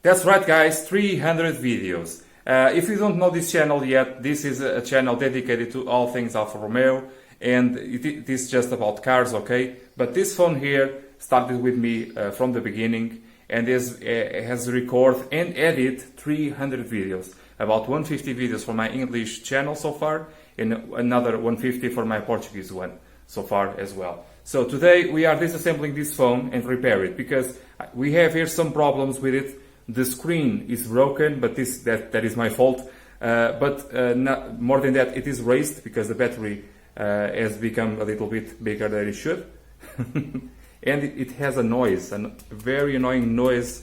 That's right, guys, 300 videos. If you don't know this channel yet, this is a channel dedicated to all things Alfa Romeo, and it is just about cars, okay? But this phone here started with me from the beginning, and has recorded and edit 300 videos. About 150 videos for my English channel so far, and another 150 for my Portuguese one so far as well. So today we are disassembling this phone and repair it, because we have here some problems with it. The screen is broken, but that is my fault. Not, more than that, it is raised because the battery has become a little bit bigger than it should. And it has a noise, a very annoying noise.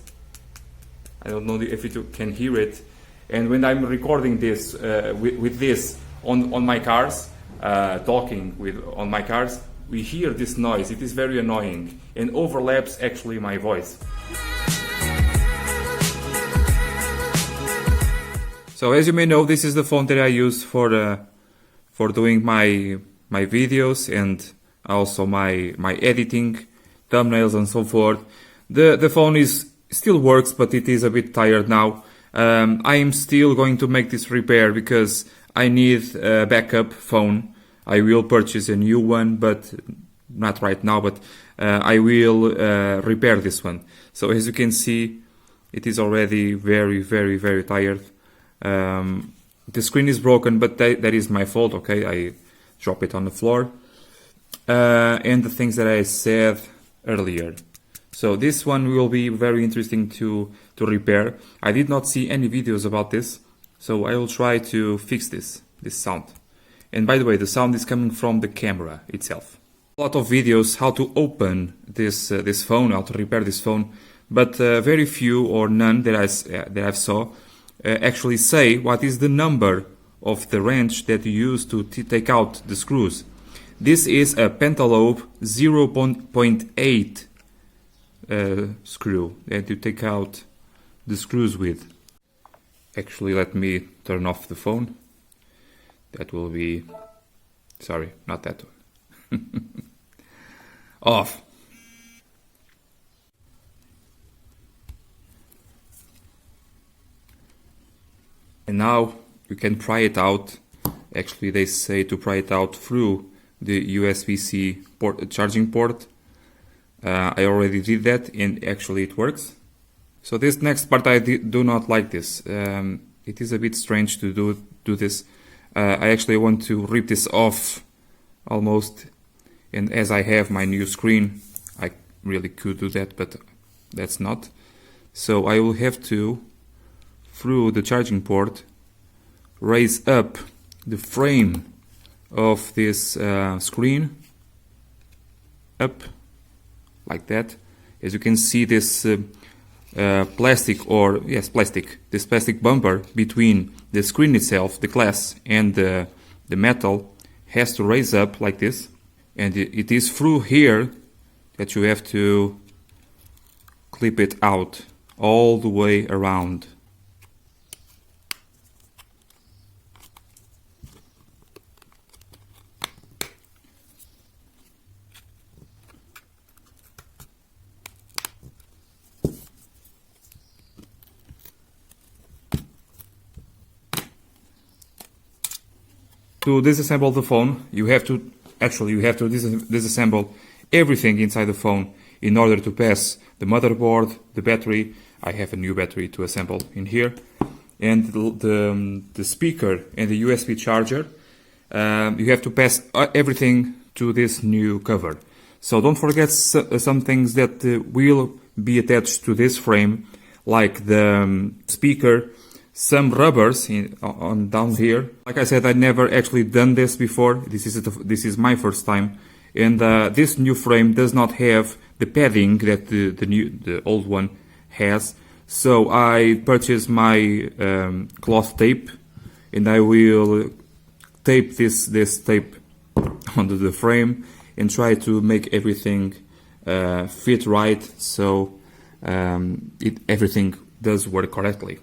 I don't know if you can hear it. And when I'm recording this with this on my cars, talking on my cars, we hear this noise. It is very annoying and overlaps actually my voice. So as you may know, this is the phone that I use for doing my videos and also my editing, thumbnails and so forth. The phone still works, but it is a bit tired now. I am still going to make this repair because I need a backup phone. I will purchase a new one, but not right now, but I will repair this one. So as you can see, it is already very, very, very tired. The screen is broken, but that is my fault, okay? I drop it on the floor. And the things that I said earlier. So this one will be very interesting to repair. I did not see any videos about this, so I will try to fix this sound. And by the way, the sound is coming from the camera itself. A lot of videos how to open this phone, how to repair this phone, but very few or none that I saw actually say what is the number of the wrench that you use to take out the screws. This is a pentalobe 0.8 screw that you take out the screws with. Actually, let me turn off the phone. That will be, sorry, not that one. Off. And now you can pry it out. Actually, they say to pry it out through the USB-C charging port. I already did that, and actually it works. So this next part, I do not like this. It is a bit strange to do this. I actually want to rip this off almost, and as I have my new screen, I really could do that, but that's not. So I will have to, through the charging port, raise up the frame of this screen up like that. As you can see, this plastic bumper between the screen itself, the glass, and the metal has to raise up like this, and it is through here that you have to clip it out all the way around. To disassemble the phone, you have to disassemble everything inside the phone in order to pass the motherboard, the battery. I have a new battery to assemble in here, and the speaker and the USB charger. You have to pass everything to this new cover. So don't forget some things that will be attached to this frame, like the speaker, some rubbers on down here. Like I said, I never actually done this before. This is my first time, and this new frame does not have the padding that the old one has. So I purchased my cloth tape, and I will tape this tape onto the frame and try to make everything fit right, so everything does work correctly.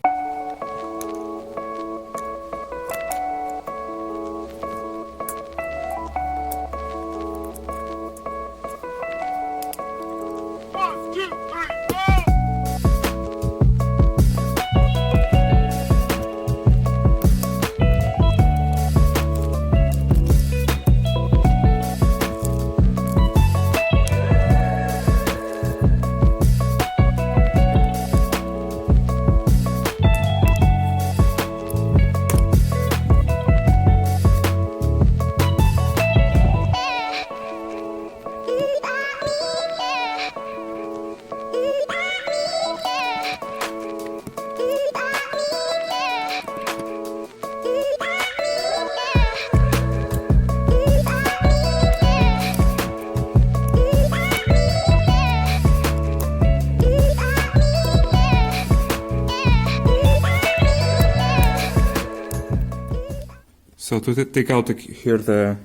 So to take out here the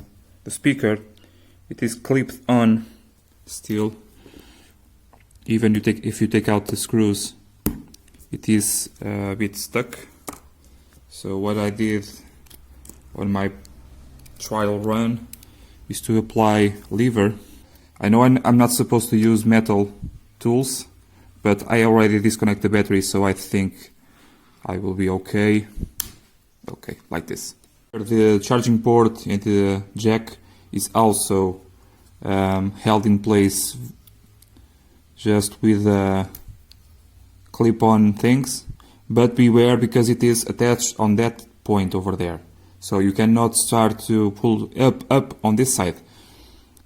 speaker, it is clipped on still. Even if you take out the screws, it is a bit stuck. So what I did on my trial run is to apply lever. I know I'm not supposed to use metal tools, but I already disconnect the battery, so I think I will be okay. Okay, like this. The charging port and the jack is also held in place just with clip-on things, but beware because it is attached on that point over there. So you cannot start to pull up on this side.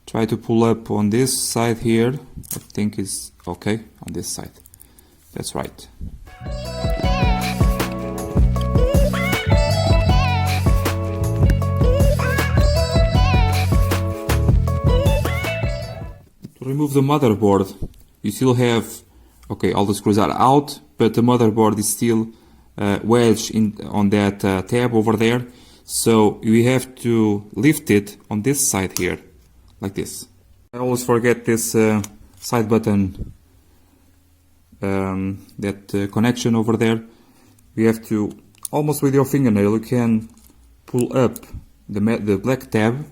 Try to pull up on this side here. I think it's okay on this side. That's right. To remove the motherboard, you still have, okay, all the screws are out, but the motherboard is still wedged on that tab over there. So we have to lift it on this side here, like this. I always forget this side button, that connection over there. We have to, almost with your fingernail, you can pull up the black tab.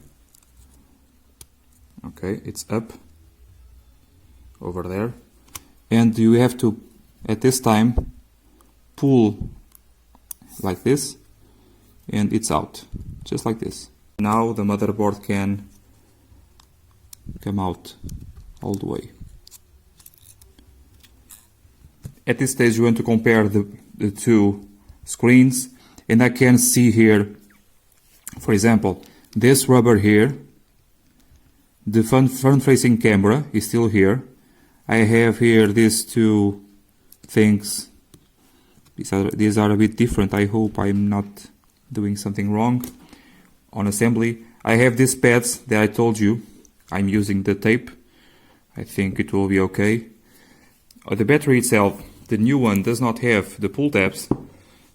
Okay, it's up over there. And you have to, at this time, pull like this, and it's out, just like this. Now the motherboard can come out all the way. At this stage you want to compare the two screens, and I can see here, for example, this rubber here, the front-facing camera is still here. I have here these two things. These are a bit different. I hope I'm not doing something wrong on assembly. I have these pads that I told you. I'm using the tape. I think it will be okay. The battery itself, the new one, does not have the pull tabs,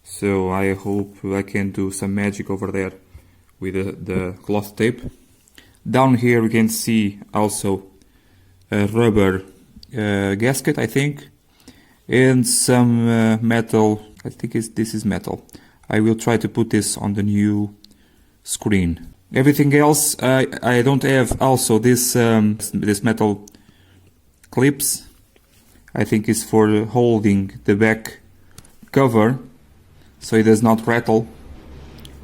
so I hope I can do some magic over there with the cloth tape. Down here we can see also a rubber gasket, I think, and some metal. I think this is metal. I will try to put this on the new screen. Everything else, I don't have also this metal clips. I think it's for holding the back cover so it does not rattle.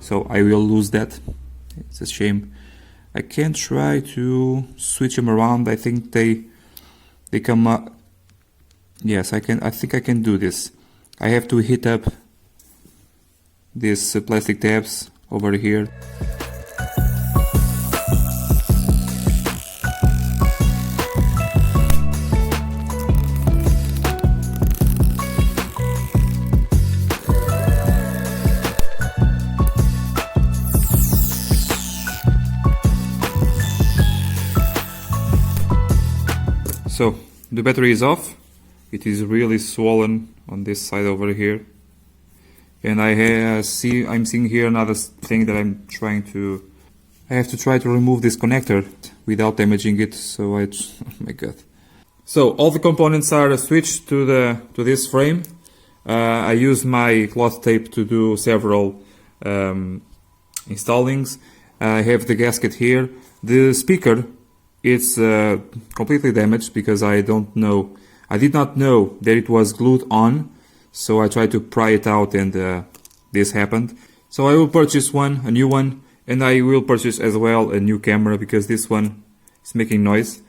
So I will lose that. It's a shame. I can try to switch them around. I think they come up. Yes, I can. I think I can do this. I have to heat up these plastic tabs over here. So the battery is off. It is really swollen on this side over here, and I'm seeing here another thing that I have to try to remove this connector without damaging it. So oh my god. So all the components are switched to this frame. I use my cloth tape to do several installings. I have the gasket here. The speaker, it's completely damaged because I did not know that it was glued on, so I tried to pry it out, and this happened. So I will purchase a new one, and I will purchase as well a new camera because this one is making noise.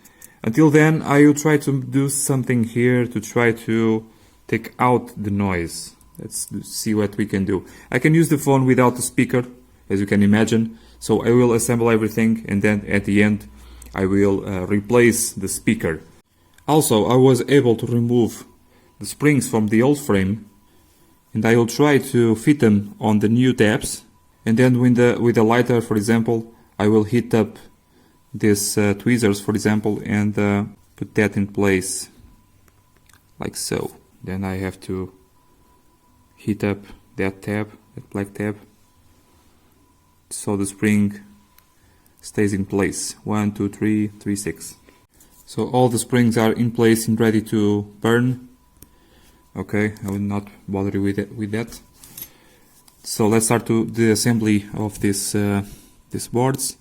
Until then, I will try to do something here to try to take out the noise. Let's see what we can do. I can use the phone without the speaker, as you can imagine. So I will assemble everything, and then at the end I will replace the speaker. Also, I was able to remove the springs from the old frame, and I will try to fit them on the new tabs. And then with the lighter, for example, I will heat up these tweezers, for example, and put that in place, like so. Then I have to heat up that tab, that black tab. so the spring stays in place. 1, 2, 3, 3, 6. So all the springs are in place and ready to burn. Okay, I will not bother you with that. So let's start to the assembly of these boards.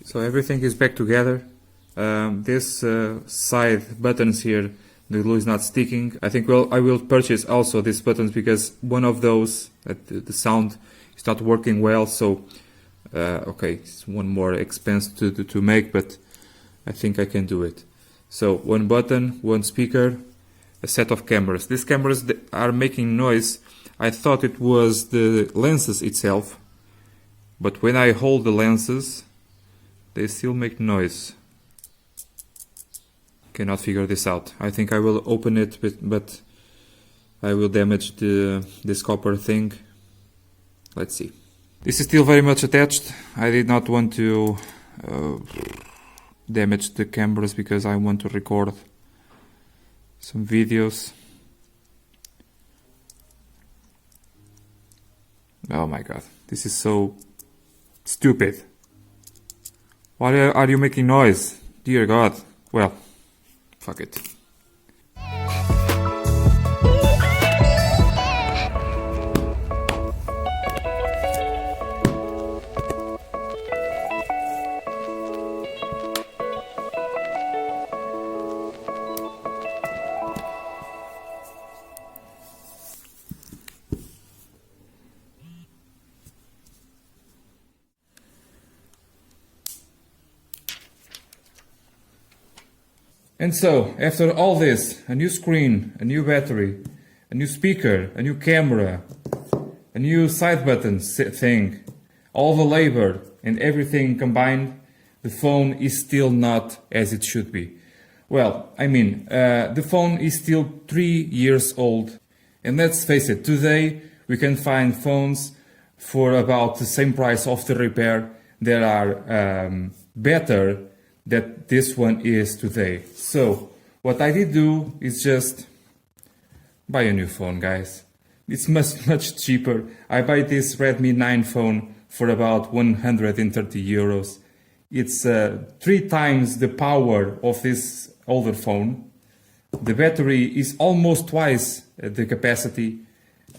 So everything is back together. This side buttons here, the glue is not sticking. I think I will purchase also these buttons because one of those, the sound is not working well. So okay, it's one more expense to make, but I think I can do it. So one button, one speaker, a set of cameras. These cameras are making noise. I thought it was the lenses itself, but when I hold the lenses, they still make noise. Cannot figure this out. I think I will open it, but I will damage this copper thing. Let's see. This is still very much attached. I did not want to damage the cameras because I want to record some videos. Oh my god, this is so stupid. Why are you making noise? Dear God. Well, fuck it. And so, after all this, a new screen, a new battery, a new speaker, a new camera, a new side button thing, all the labor and everything combined, the phone is still not as it should be. Well, I mean, the phone is still 3 years old. And let's face it, today we can find phones for about the same price of the repair that are better that this one is today. So what I did do is just buy a new phone, guys. It's much cheaper. I buy this Redmi 9 phone for about 130 euros. It's 3 times the power of this older phone. The battery is almost twice the capacity.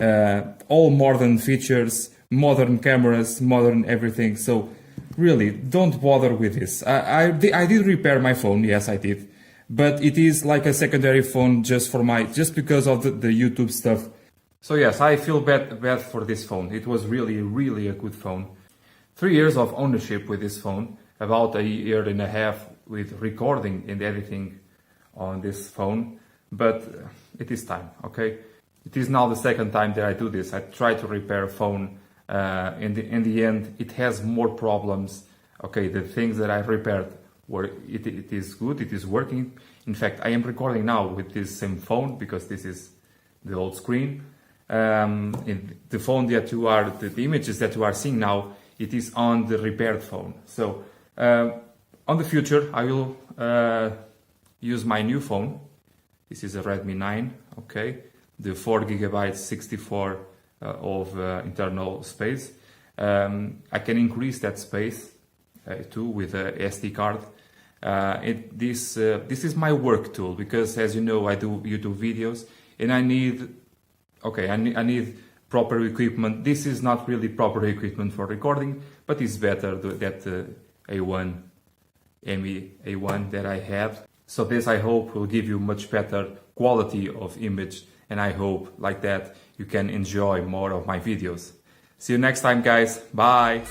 All modern features, modern cameras, modern everything. So really, don't bother with this. I did repair my phone, yes I did, but it is like a secondary phone just because of the YouTube stuff. So yes, I feel bad for this phone. It was really a good phone. 3 years of ownership with this phone, about a year and a half with recording and editing on this phone, but it is time, okay? It is now the second time that I do this. I try to repair a phone. In the end, it has more problems. Okay, the things that I repaired it is good, it is working. In fact, I am recording now with this same phone because this is the old screen. In the phone that the images that you are seeing now, it is on the repaired phone. So on the future, I will use my new phone. This is a Redmi 9. Okay, the 4 GB 64 of internal space. I can increase that space too with a SD card. This is my work tool, because as you know, I do YouTube videos and I need proper equipment. This is not really proper equipment for recording, but it's better that A1 Mi A1 that I have. So this, I hope, will give you much better quality of image, and I hope like that you can enjoy more of my videos. See you next time, guys. Bye.